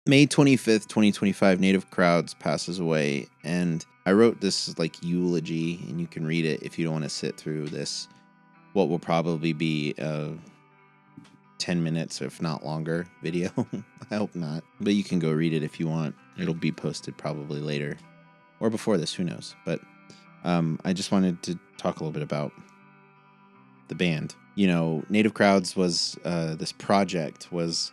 May 25th, 2025, Native Crowds passes away, and I wrote this like eulogy, and you can read it if you don't want to sit through this, what will probably be a 10 minutes, if not longer, video. I hope not, but you can go read it if you want. It'll be posted probably later, or before this, who knows, but I just wanted to talk a little bit about the band. You know, Native Crowds was, this project was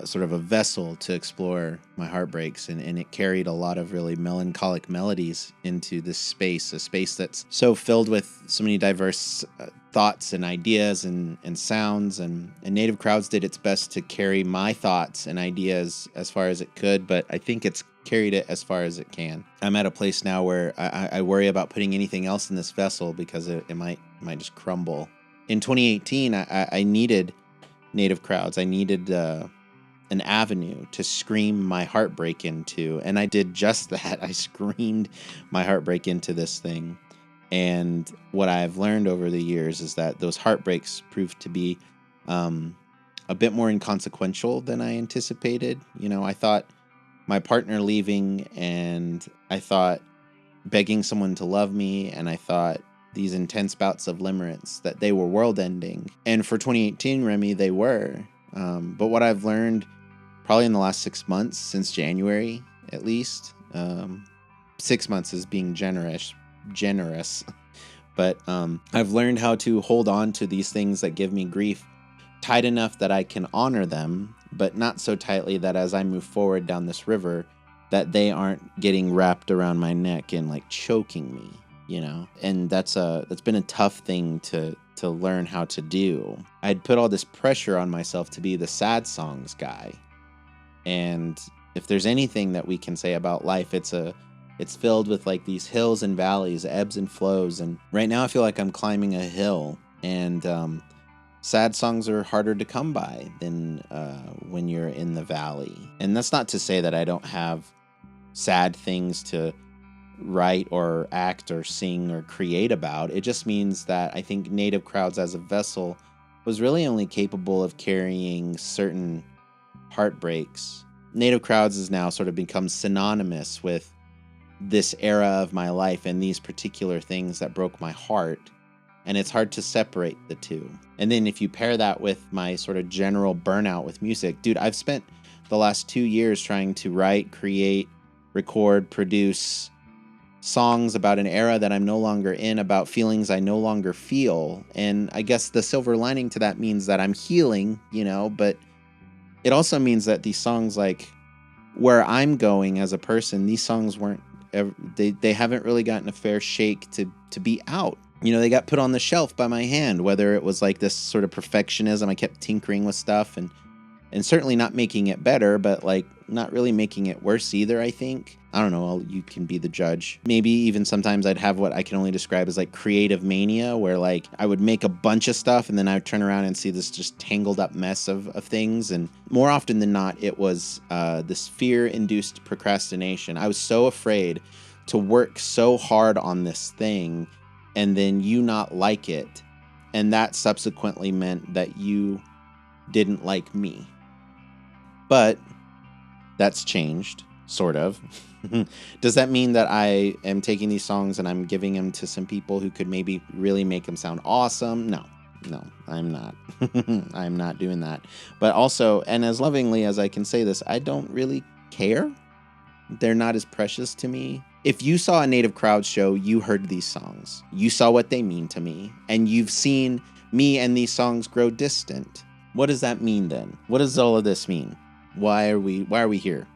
sort of a vessel to explore my heartbreaks, and it carried a lot of really melancholic melodies into this space, a space that's so filled with so many diverse thoughts and ideas and sounds, and Native Crowds did its best to carry my thoughts and ideas as far as it could, but I think it's carried it as far as it can. I'm at a place now where I worry about putting anything else in this vessel because it might just crumble. In 2018, I needed Native Crowds. I needed an avenue to scream my heartbreak into, and I did just that. I screamed my heartbreak into this thing, and what I've learned over the years is that those heartbreaks proved to be a bit more inconsequential than I anticipated. You know, I thought my partner leaving, and I thought begging someone to love me, and I thought these intense bouts of limerence, that they were world-ending. And for 2018, Remy, they were. But what I've learned probably in the last 6 months, since January at least, 6 months is being generous, but I've learned how to hold on to these things that give me grief tight enough that I can honor them, but not so tightly that as I move forward down this river, that they aren't getting wrapped around my neck and like choking me. You know, and that's been a tough thing to learn how to do. I'd put all this pressure on myself to be the sad songs guy, and if there's anything that we can say about life, it's filled with like these hills and valleys, ebbs and flows. And right now I feel like I'm climbing a hill, and sad songs are harder to come by than when you're in the valley. And that's not to say that I don't have sad things to write or act or sing or create about. It just means that I think Native Crowds as a vessel was really only capable of carrying certain heartbreaks. Native Crowds has now sort of become synonymous with this era of my life and these particular things that broke my heart, and it's hard to separate the two. And then if you pair that with my sort of general burnout with music, dude, I've spent the last 2 years trying to write, create, record, produce songs about an era that I'm no longer in, about feelings I no longer feel. And I guess the silver lining to that means that I'm healing, you know, but it also means that these songs, like where I'm going as a person, these songs weren't ever, they haven't really gotten a fair shake to be out. You know, they got put on the shelf by my hand, whether it was like this sort of perfectionism. I kept tinkering with stuff and certainly not making it better, but like not really making it worse either, I think. I don't know, you can be the judge. Maybe even sometimes I'd have what I can only describe as like creative mania, where like I would make a bunch of stuff and then I would turn around and see this just tangled up mess of things. And more often than not, it was this fear-induced procrastination. I was so afraid to work so hard on this thing and then you not like it. And that subsequently meant that you didn't like me. But that's changed, sort of. Does that mean that I am taking these songs and I'm giving them to some people who could maybe really make them sound awesome? No, I'm not. I'm not doing that. But also, and as lovingly as I can say this, I don't really care. They're not as precious to me. If you saw a Native Crowds show, you heard these songs. You saw what they mean to me, and you've seen me and these songs grow distant. What does that mean then? What does all of this mean? Why are we here?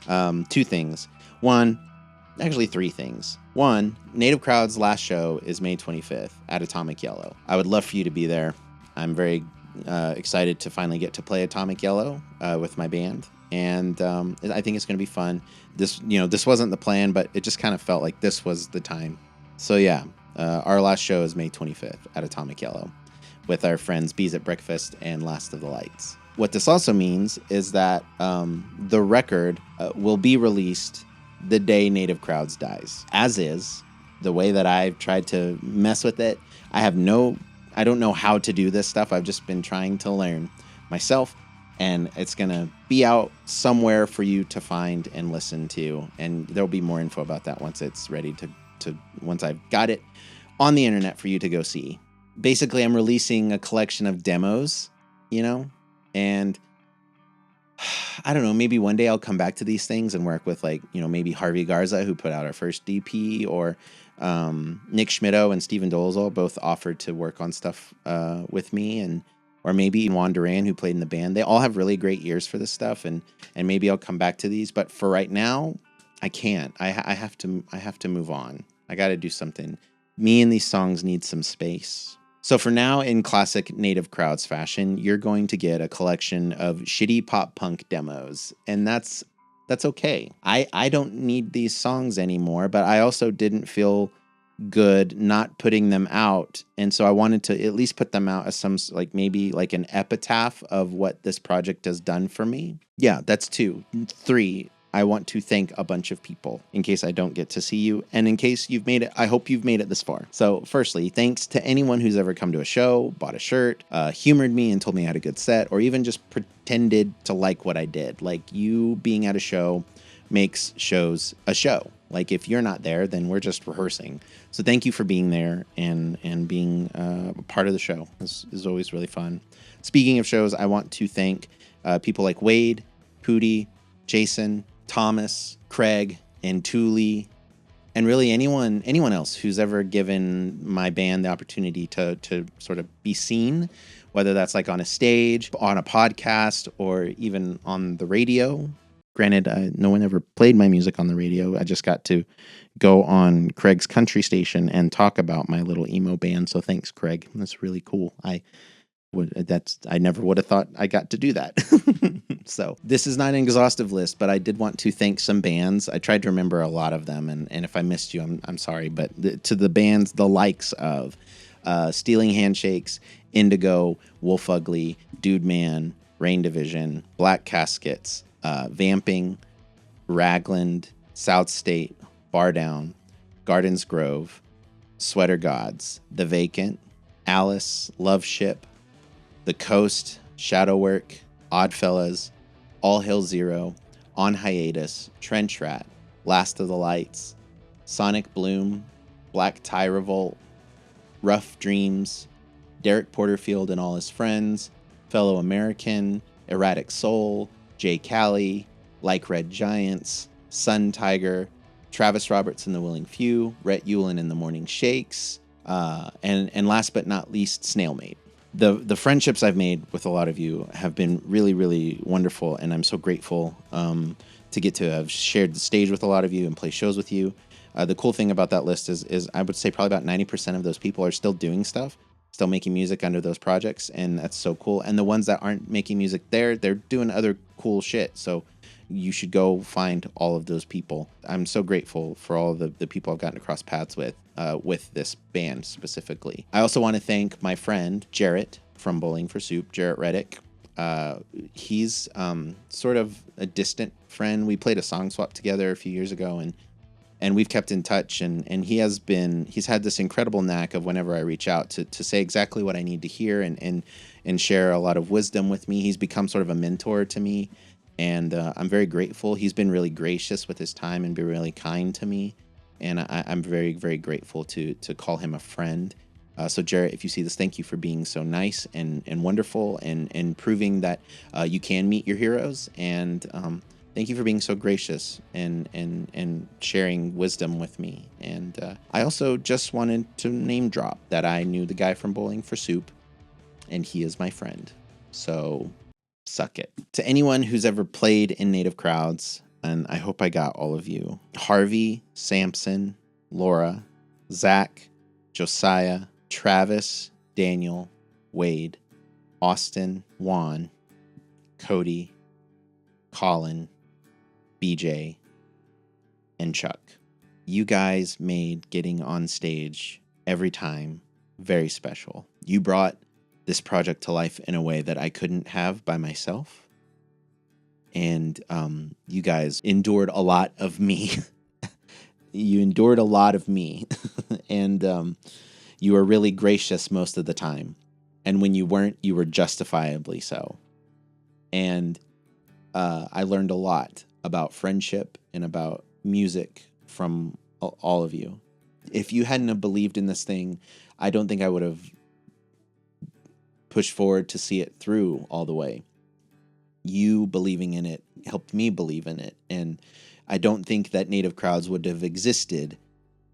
2 things. Actually 3 things. 1, Native Crowds' last show is May 25th at Atomic Yellow. I would love for you to be there. I'm very excited to finally get to play Atomic Yellow with my band, and I think it's going to be fun. This wasn't the plan, but it just kind of felt like this was the time. So yeah, our last show is May 25th at Atomic Yellow with our friends Bees at Breakfast and Last of the Lights. What this also means is that the record will be released the day Native Crowds dies. As is, the way that I've tried to mess with it, I don't know how to do this stuff. I've just been trying to learn myself. and it's going to be out somewhere for you to find and listen to. And there'll be more info about that once it's ready once I've got it on the internet for you to go see. Basically, I'm releasing a collection of demos, and I don't know, maybe one day I'll come back to these things and work with maybe Harvey Garza, who put out our first DP, or Nick Schmitto and Steven Dolezal both offered to work on stuff with me, or maybe Juan Duran, who played in the band. They all have really great ears for this stuff, and maybe I'll come back to these. But for right now, I can't. I have to move on. I got to do something. Me and these songs need some space. So for now, in classic Native Crowds fashion, you're going to get a collection of shitty pop punk demos, and that's okay. I don't need these songs anymore, but I also didn't feel good not putting them out, and so I wanted to at least put them out as some maybe an epitaph of what this project has done for me. Yeah, that's 2. 3, I want to thank a bunch of people in case I don't get to see you, and in case you've made it. I hope you've made it this far. So firstly, thanks to anyone who's ever come to a show, bought a shirt, humored me and told me I had a good set, or even just pretended to like what I did. You being at a show makes shows a show. If you're not there, then we're just rehearsing. So thank you for being there and being a part of the show. This is always really fun. Speaking of shows, I want to thank people like Wade, Pooty, Jason, Thomas, Craig, and Thule, and really anyone else who's ever given my band the opportunity to sort of be seen, whether that's on a stage, on a podcast, or even on the radio. Granted, no one ever played my music on the radio. I just got to go on Craig's country station and talk about my little emo band. So thanks, Craig. That's really cool. I never would have thought I got to do that. So this is not an exhaustive list, but I did want to thank some bands. I tried to remember a lot of them, and if I missed you, I'm sorry. But to the bands, the likes of Stealing Handshakes, Indigo, Wolf Ugly, Dude Man, Rain Division, Black Caskets, Vamping, Ragland, South State, Bar Down, Gardens Grove, Sweater Gods, The Vacant, Alice, Love Ship, The Coast, Shadowwork, Oddfellas, All Hill Zero, On Hiatus, Trench Rat, Last of the Lights, Sonic Bloom, Black Tie Revolt, Rough Dreams, Derek Porterfield and All His Friends, Fellow American, Erratic Soul, Jay Callie, Like Red Giants, Sun Tiger, Travis Roberts and the Willing Few, Rhett Yulin and the Morning Shakes, and last but not least, Snailmate. The friendships I've made with a lot of you have been really, really wonderful, and I'm so grateful to get to have shared the stage with a lot of you and play shows with you. The cool thing about that list is I would say probably about 90% of those people are still doing stuff, still making music under those projects, and that's so cool. And the ones that aren't making music they're doing other cool shit, so you should go find all of those people. I'm so grateful for all of the people I've gotten to cross paths with this band specifically. I also want to thank my friend Jarrett from Bowling for Soup, Jarrett Reddick. He's sort of a distant friend. We played a song swap together a few years ago, and we've kept in touch, and he's had this incredible knack of whenever I reach out to say exactly what I need to hear and share a lot of wisdom with me. He's become sort of a mentor to me, and I'm very grateful. He's been really gracious with his time and been really kind to me, and I'm very, very grateful to call him a friend. So Jarrett, if you see this, thank you for being so nice and wonderful and proving that you can meet your heroes, and thank you for being so gracious and sharing wisdom with me. And I also just wanted to name drop that I knew the guy from Bowling for Soup, and he is my friend. So suck it. To anyone who's ever played in Native Crowds, and I hope I got all of you: Harvey, Samson, Laura, Zach, Josiah, Travis, Daniel, Wade, Austin, Juan, Cody, Colin, BJ, and Chuck. You guys made getting on stage every time very special. You brought this project to life in a way that I couldn't have by myself. And you guys endured a lot of me. You endured a lot of me. And you were really gracious most of the time. And when you weren't, you were justifiably so. And I learned a lot about friendship and about music from all of you. If you hadn't have believed in this thing, I don't think I would have pushed forward to see it through all the way. You believing in it helped me believe in it. And I don't think that Native Crowds would have existed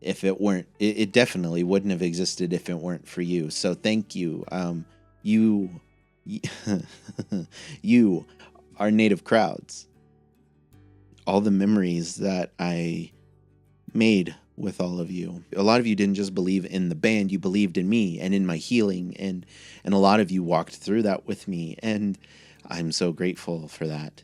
if it weren't. It definitely wouldn't have existed if it weren't for you. So thank you. You you are Native Crowds. All the memories that I made with all of you. A lot of you didn't just believe in the band, you believed in me and in my healing, and a lot of you walked through that with me, and I'm so grateful for that.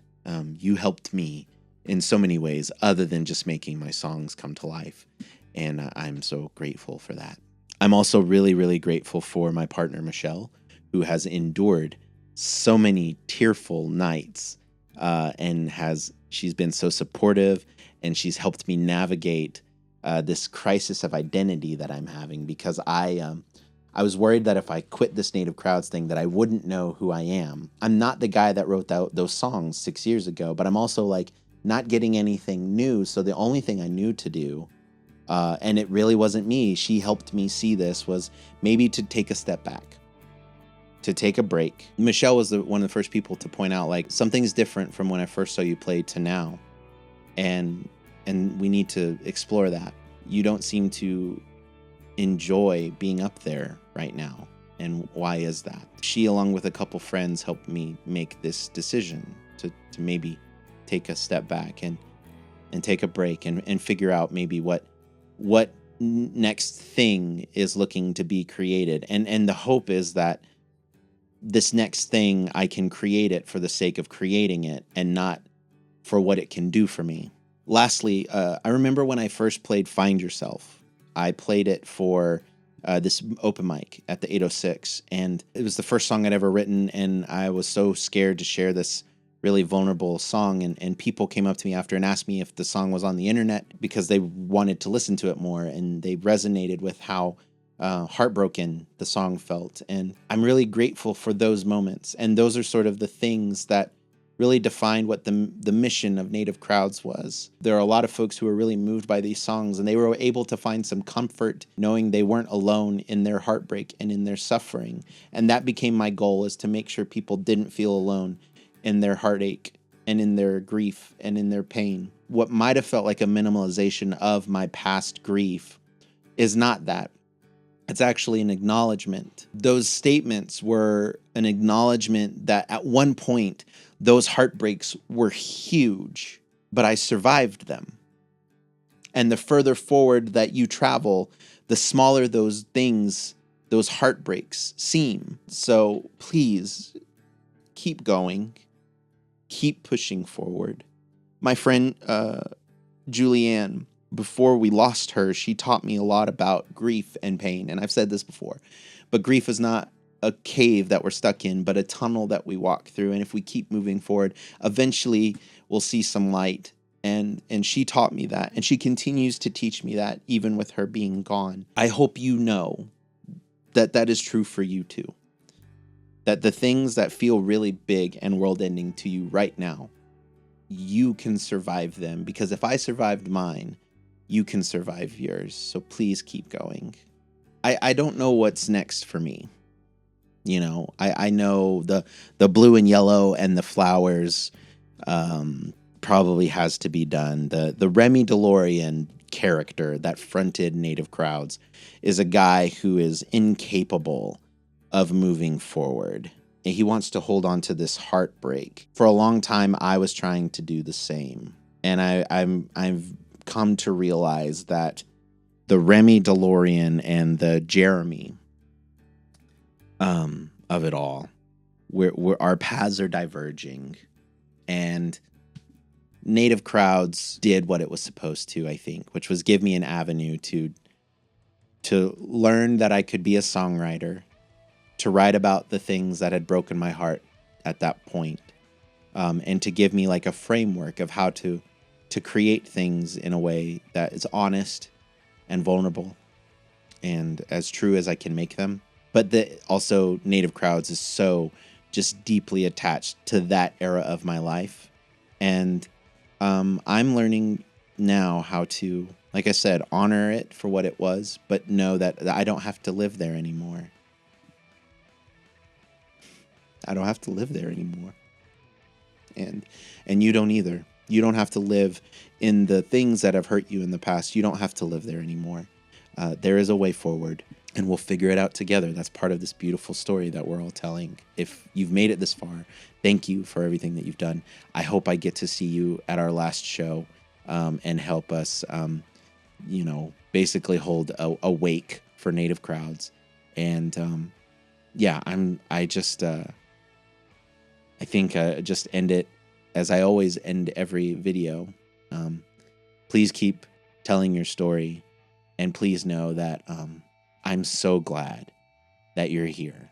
You helped me in so many ways other than just making my songs come to life, and I'm so grateful for that. I'm also really, really grateful for my partner, Michelle, who has endured so many tearful nights, and she's been so supportive, and she's helped me navigate this crisis of identity that I'm having, because I was worried that if I quit this Native Crowds thing that I wouldn't know who I am. I'm not the guy that wrote those songs 6 years ago, but I'm also like not getting anything new. So the only thing I knew to do, and it really wasn't me, she helped me see this, was maybe to take a step back, to take a break. Michelle was one of the first people to point out, like, something's different from when I first saw you play to now. And we need to explore that. You don't seem to enjoy being up there right now. And why is that? She, along with a couple friends, helped me make this decision to maybe take a step back and take a break and figure out maybe what next thing is looking to be created. And the hope is that this next thing, I can create it for the sake of creating it and not for what it can do for me. Lastly, I remember when I first played Find Yourself. I played it for this open mic at the 806, and it was the first song I'd ever written, and I was so scared to share this really vulnerable song, and people came up to me after and asked me if the song was on the internet because they wanted to listen to it more, and they resonated with how heartbroken the song felt. And I'm really grateful for those moments, and those are sort of the things that really defined what the mission of Native Crowds was. There are a lot of folks who were really moved by these songs, and they were able to find some comfort knowing they weren't alone in their heartbreak and in their suffering. And that became my goal, is to make sure people didn't feel alone in their heartache and in their grief and in their pain. What might have felt like a minimalization of my past grief is not that. It's actually an acknowledgement. Those statements were an acknowledgement that at one point, those heartbreaks were huge, but I survived them. And the further forward that you travel, the smaller those things, those heartbreaks seem. So please keep going, keep pushing forward. My friend Julianne, before we lost her, she taught me a lot about grief and pain. And I've said this before, but grief is not a cave that we're stuck in, but a tunnel that we walk through. And if we keep moving forward, eventually we'll see some light. And she taught me that. And she continues to teach me that, even with her being gone. I hope you know that that is true for you too. That the things that feel really big and world-ending to you right now, you can survive them. Because if I survived mine, you can survive yours. So please keep going. I don't know what's next for me. You know, I know the blue and yellow and the flowers probably has to be done. The Remy DeLorean character that fronted Native Crowds is a guy who is incapable of moving forward. He wants to hold on to this heartbreak. For a long time, I was trying to do the same. And I've come to realize that the Remy DeLorean and the Jeremy of it all, our paths are diverging, and Native Crowds did what it was supposed to, I think, which was give me an avenue to learn that I could be a songwriter, to write about the things that had broken my heart at that point, and to give me like a framework of how to create things in a way that is honest and vulnerable and as true as I can make them. But also Native Crowds is so just deeply attached to that era of my life. And I'm learning now how to, like I said, honor it for what it was, but know that I don't have to live there anymore. I don't have to live there anymore. And you don't either. You don't have to live in the things that have hurt you in the past. You don't have to live there anymore. There is a way forward, and we'll figure it out together. That's part of this beautiful story that we're all telling. If you've made it this far, thank you for everything that you've done. I hope I get to see you at our last show and help us, basically hold a wake for Native crowds. And I think just end it as I always end every video. Please keep telling your story, and please know that I'm so glad that you're here.